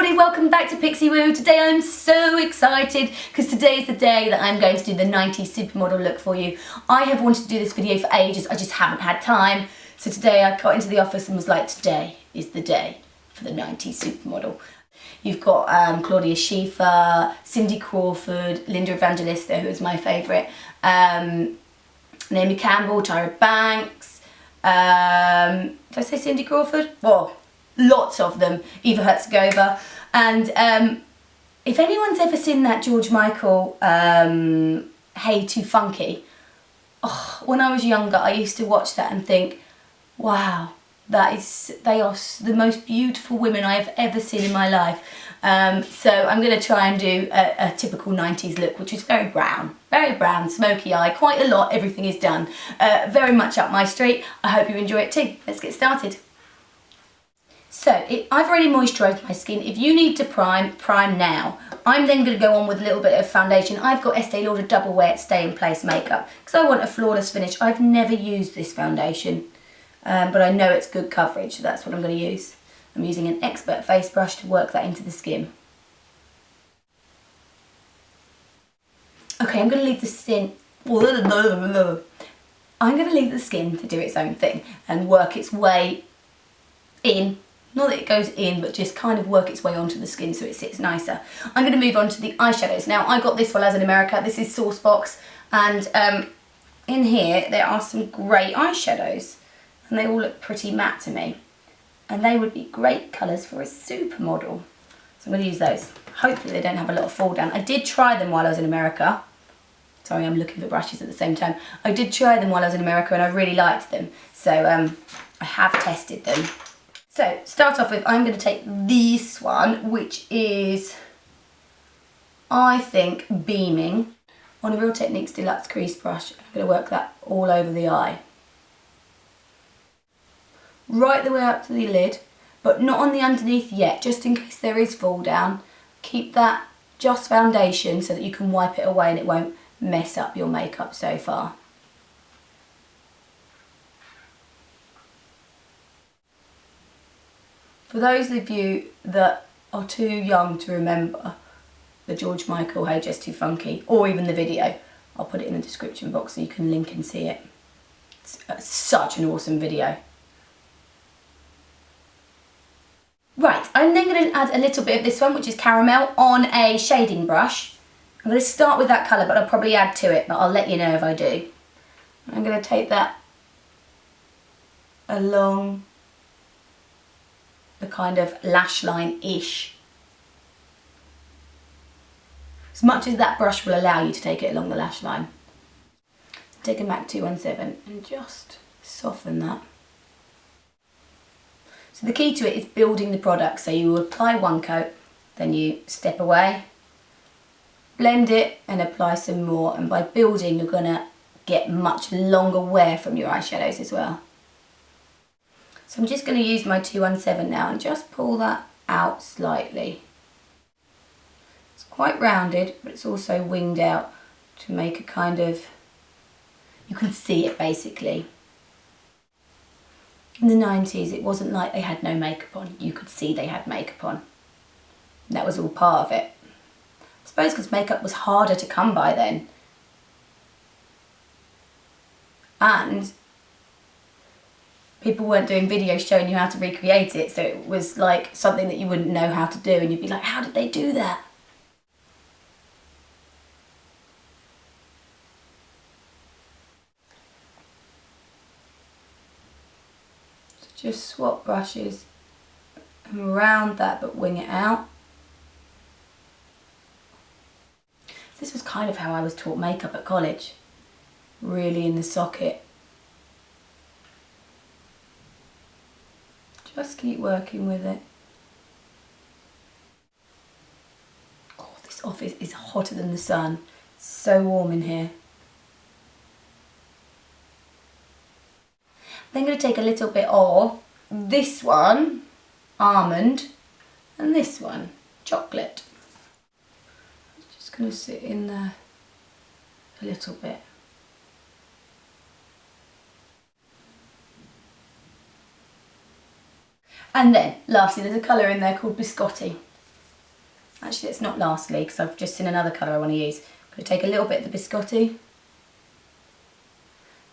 everybody, welcome back to Pixie Woo. Today I'm so excited because today is the day that I'm going to do the 90s supermodel look for you. I have wanted to do this video for ages, I just haven't had time. So today I got into the office and was like, today is the day for the 90s supermodel. You've got Claudia Schiffer, Cindy Crawford, Linda Evangelista, who is my favourite, Naomi Campbell, Tyra Banks, did I say Cindy Crawford? Well, lots of them, Eva Hertzegova, and if anyone's ever seen that George Michael Hey Too Funky, oh, when I was younger I used to watch that and think, wow, they are the most beautiful women I have ever seen in my life. So I'm going to try and do a typical 90s look, which is very brown, smoky eye, quite a lot, everything is done. Very much up my street. I hope you enjoy it too. Let's get started. So, I've already moisturised my skin. If you need to prime now. I'm then going to go on with a little bit of foundation. I've got Estee Lauder Double Wear Stay in Place makeup because I want a flawless finish. I've never used this foundation, but I know it's good coverage, so that's what I'm going to use. I'm using an Expert face brush to work that into the skin. Okay, I'm going to leave the skin. I'm going to leave the skin to do its own thing and work its way in. Not that it goes in, but just kind of work its way onto the skin so it sits nicer. I'm going to move on to the eyeshadows. Now, I got this while I was in America. This is Smashbox, and in here there are some great eyeshadows, and they all look pretty matte to me. And they would be great colours for a supermodel. So I'm going to use those. Hopefully they don't have a lot of fall down. I did try them while I was in America. Sorry, I'm looking for brushes at the same time. I did try them while I was in America and I really liked them. So I have tested them. So, start off with, I'm going to take this one, which is, I think, Beaming, on a Real Techniques Deluxe Crease brush. I'm going to work that all over the eye. Right the way up to the lid, but not on the underneath yet, just in case there is fall down. Keep that just foundation so that you can wipe it away and it won't mess up your makeup so far. For those of you that are too young to remember the George Michael Hey Just Too Funky, or even the video, I'll put it in the description box so you can link and see it. It's such an awesome video. Right, I'm then going to add a little bit of this one, which is Caramel, on a shading brush. I'm going to start with that colour, but I'll probably add to it, but I'll let you know if I do. I'm going to take that along the kind of lash line-ish. As much as that brush will allow you to take it along the lash line. Take a MAC 217 and just soften that. So the key to it is building the product. So you apply one coat, then you step away, blend it and apply some more, and by building you're going to get much longer wear from your eyeshadows as well. So I'm just going to use my 217 now and just pull that out slightly. It's quite rounded, but it's also winged out to make a kind of, you can see it basically. In the 90s, it wasn't like they had no makeup on. You could see they had makeup on. And that was all part of it. I suppose because makeup was harder to come by then. And people weren't doing videos showing you how to recreate it, so it was like something that you wouldn't know how to do and you'd be like, how did they do that? So just swap brushes and round that but wing it out. This was kind of how I was taught makeup at college. Really in the socket. Just keep working with it. Oh, this office is hotter than the sun. So warm in here. Then I'm going to take a little bit of this one, Almond, and this one, Chocolate. Just going to sit in there a little bit. And then, lastly, there's a colour in there called Biscotti. Actually, it's not lastly, because I've just seen another colour I want to use. I'm going to take a little bit of the biscotti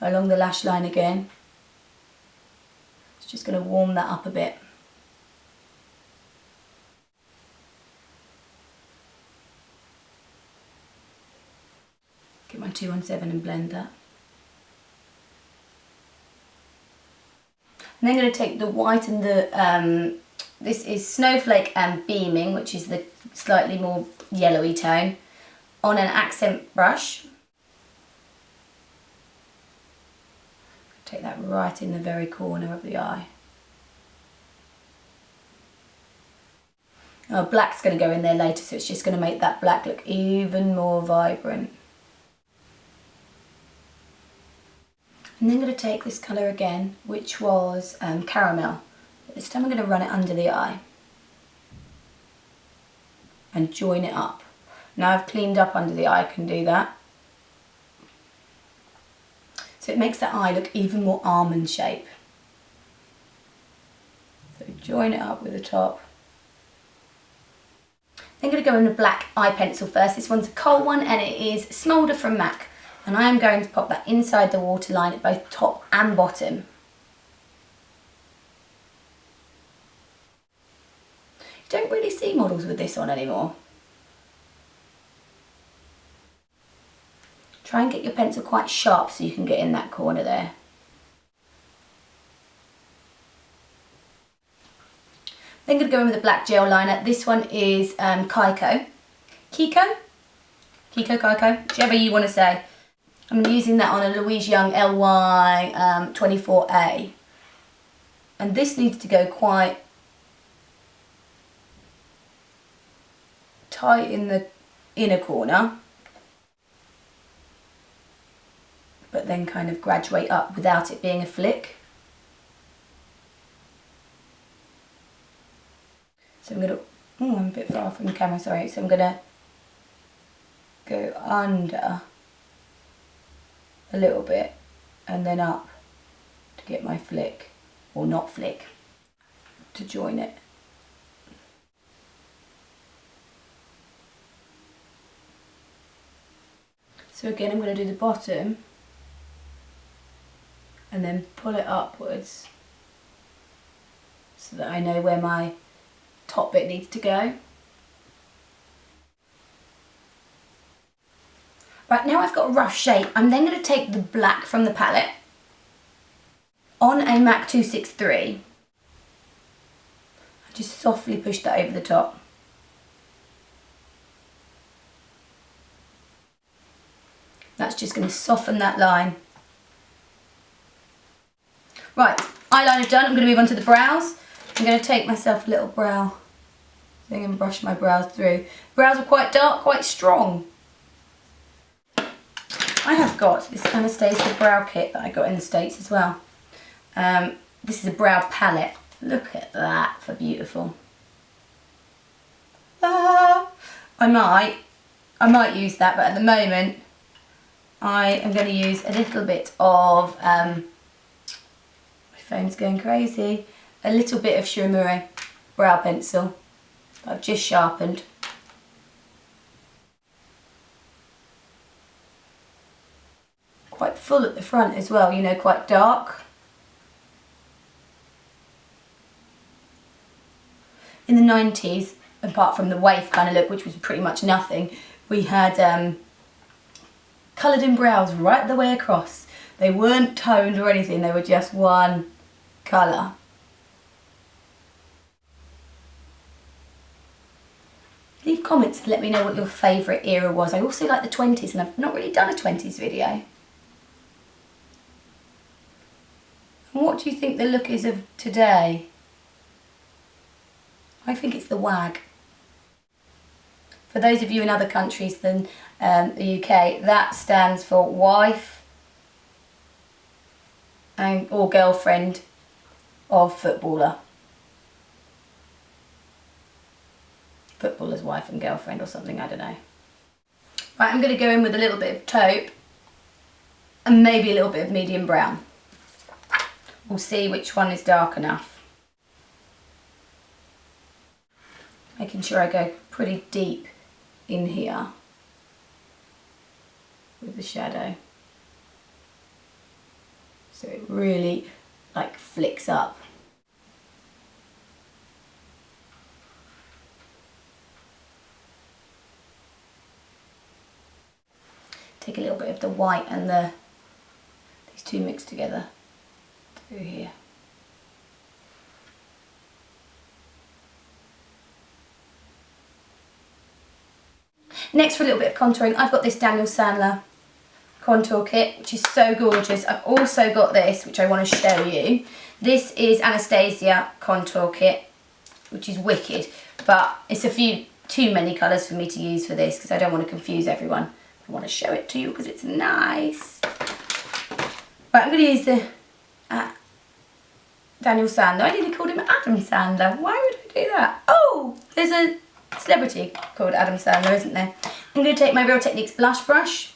along the lash line again. It's just going to warm that up a bit. Get my 217 and blend that. And then I'm going to take the white and the, this is Snowflake and Beaming, which is the slightly more yellowy tone, on an accent brush. Take that right in the very corner of the eye. Oh, black's going to go in there later, so it's just going to make that black look even more vibrant. And then I'm going to take this colour again, which was Caramel. But this time I'm going to run it under the eye and join it up. Now I've cleaned up under the eye, I can do that. So it makes that eye look even more almond shape. So join it up with the top. Then I'm going to go in a black eye pencil first. This one's a Kohl one and it is Smoulder from MAC. And I am going to pop that inside the waterline at both top and bottom. You don't really see models with this on anymore. Try and get your pencil quite sharp so you can get in that corner there. Then I'm going to go in with a black gel liner. This one is Kiko. Kiko? Kiko, Kiko, whichever you want to say. I'm using that on a Louise Young LY24A. And this needs to go quite tight in the inner corner, but then kind of graduate up without it being a flick. So I'm going to, oh, I'm a bit far from the camera, sorry. So I'm going to go under a little bit and then up to get my flick, or not flick, to join it. So again, I'm going to do the bottom and then pull it upwards so that I know where my top bit needs to go. Right, now I've got a rough shape. I'm then going to take the black from the palette on a MAC 263 and just softly push that over the top. That's just going to soften that line. Right, eyeliner done. I'm going to move on to the brows. I'm going to take myself a little brow thing and brush my brows through. Brows are quite dark, quite strong. I have got this Anastasia brow kit that I got in the States as well. This is a brow palette. Look at that for beautiful. Ah, I might use that, but at the moment I am going to use a little bit of, my phone's going crazy, a little bit of Uemura brow pencil that I've just sharpened. Quite full at the front as well, you know, quite dark. In the 90s, apart from the waif kind of look, which was pretty much nothing, we had coloured in brows right the way across. They weren't toned or anything, they were just one colour. Leave comments and let me know what your favourite era was. I also like the 20s and I've not really done a 20s video. And what do you think the look is of today? I think it's the wag. For those of you in other countries than the UK, that stands for wife and or girlfriend of footballer. Footballer's wife and girlfriend or something, I don't know. Right, I'm going to go in with a little bit of taupe and maybe a little bit of medium brown. We'll see which one is dark enough. making sure I go pretty deep in here with the shadow. So it really like flicks up. Take a little bit of the white and these two mixed together through here. Next, for a little bit of contouring, I've got this Daniel Sandler contour kit, which is so gorgeous. I've also got this, which I want to show you. This is Anastasia Contour kit, which is wicked, but it's a few too many colours for me to use for this because I don't want to confuse everyone. I want to show it to you because it's nice. Right, I'm going to use the Daniel Sandler. I nearly called him Adam Sandler. Why would I do that? Oh, there's a celebrity called Adam Sandler, isn't there? I'm going to take my Real Techniques blush brush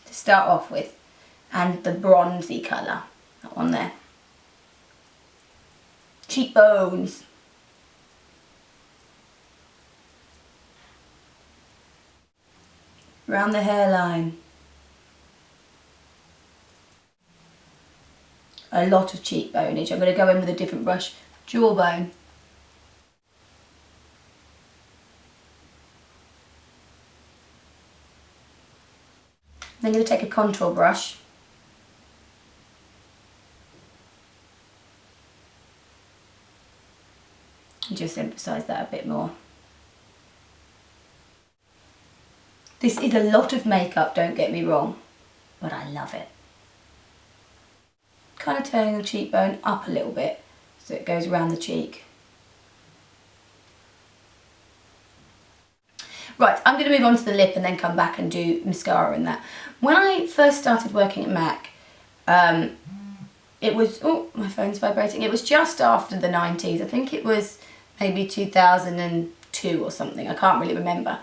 to start off with, and the bronzy colour, that one there. Cheekbones. Around the hairline. A lot of cheekboneage. I'm going to go in with a different brush. Jawbone. Then I'm going to take a contour brush and just emphasise that a bit more. This is a lot of makeup, don't get me wrong, but I love it. Kind of turning the cheekbone up a little bit so it goes around the cheek. Right, I'm going to move on to the lip and then come back and do mascara and that. When I first started working at MAC, it was, oh, my phone's vibrating. It was just after the 90s. I think it was maybe 2002 or something. I can't really remember.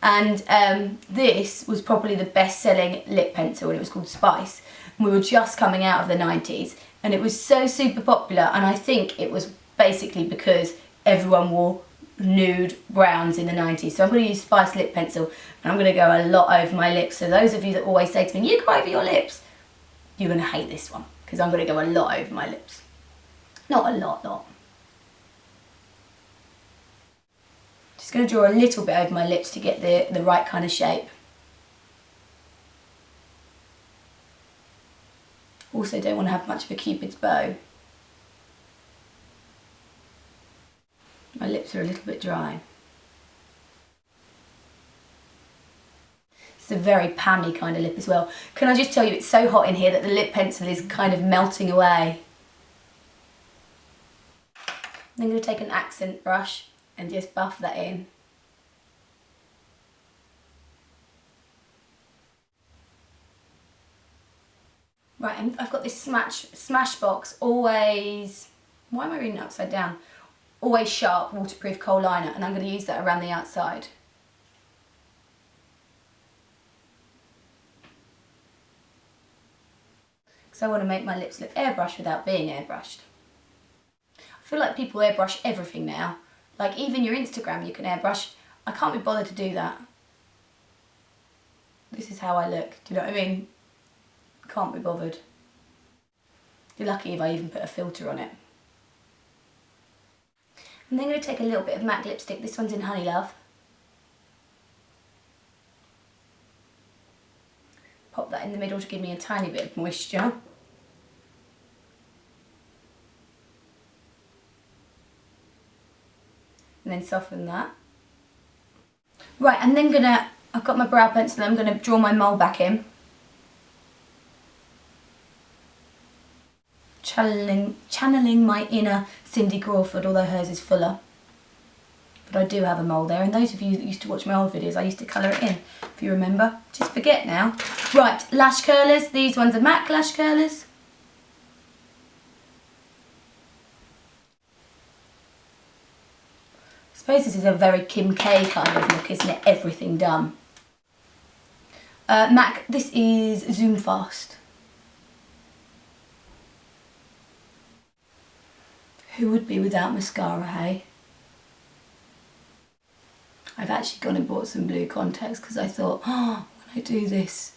And this was probably the best-selling lip pencil, and it was called Spice. And we were just coming out of the 90s, and it was so super popular, and I think it was basically because everyone wore nude browns in the 90s. So I'm going to use Spice lip pencil, and I'm going to go a lot over my lips. So those of you that always say to me, you go over your lips, you're going to hate this one, because I'm going to go a lot over my lips. Not a lot. Just going to draw a little bit over my lips to get the right kind of shape. Also don't want to have much of a Cupid's bow. My lips are a little bit dry. It's a very Pammy kind of lip as well. Can I just tell you, it's so hot in here that the lip pencil is kind of melting away. I'm going to take an accent brush and just buff that in. Right, and I've got this Smashbox Always, why am I reading it upside down? Always Sharp Waterproof Kohl Liner, and I'm going to use that around the outside. Because I want to make my lips look airbrushed without being airbrushed. I feel like people airbrush everything now. Like even your Instagram you can airbrush. I can't be bothered to do that. This is how I look, do you know what I mean? Can't be bothered. You're lucky if I even put a filter on it. I'm then going to take a little bit of MAC lipstick. This one's in Honeylove. Pop that in the middle to give me a tiny bit of moisture. And then soften that. Right, I'm then gonna, I've got my brow pencil, I'm gonna draw my mole back in. Channeling my inner Cindy Crawford, although hers is fuller. But I do have a mole there, and those of you that used to watch my old videos, I used to colour it in, if you remember. Just forget now. Right, lash curlers, these ones are MAC lash curlers. I suppose this is a very Kim K kind of look, isn't it? Everything done. MAC, this is Zoom Fast. Who would be without mascara, hey? I've actually gone and bought some blue contacts because I thought, oh, when I do this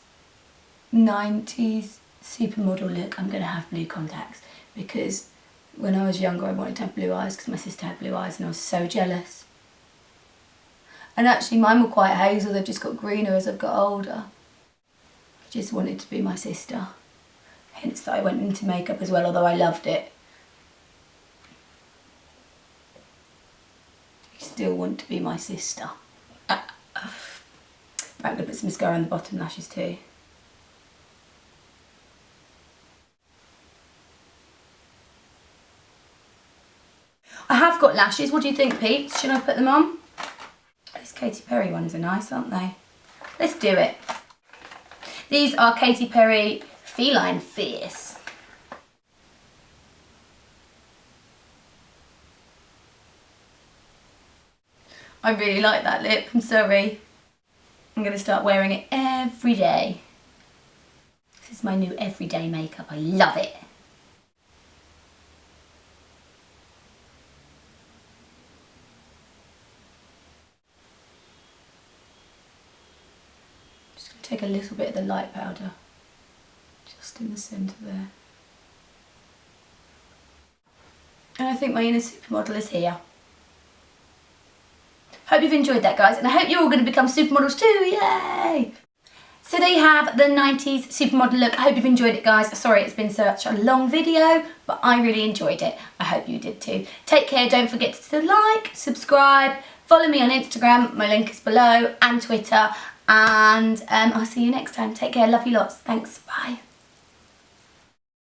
90s supermodel look, I'm going to have blue contacts, because when I was younger I wanted to have blue eyes because my sister had blue eyes and I was so jealous. And actually mine were quite hazel, they've just got greener as I've got older. I just wanted to be my sister. Hence that I went into makeup as well, although I loved it. I still want to be my sister. Right, I'm going to put some mascara on the bottom lashes too. I have got lashes, what do you think, peeps? Should I put them on? These Katy Perry ones are nice, aren't they? Let's do it. These are Katy Perry Feline Fierce. I really like that lip, I'm sorry. I'm going to start wearing it every day. This is my new everyday makeup, I love it. Just going to take a little bit of the light powder, just in the centre there. And I think my inner supermodel is here. Hope you've enjoyed that, guys, and I hope you're all going to become supermodels too, yay! So there you have the 90s supermodel look. I hope you've enjoyed it, guys. Sorry it's been such a long video, but I really enjoyed it. I hope you did too. Take care, don't forget to like, subscribe, follow me on Instagram, my link is below, and Twitter, and I'll see you next time. Take care, love you lots. Thanks, bye.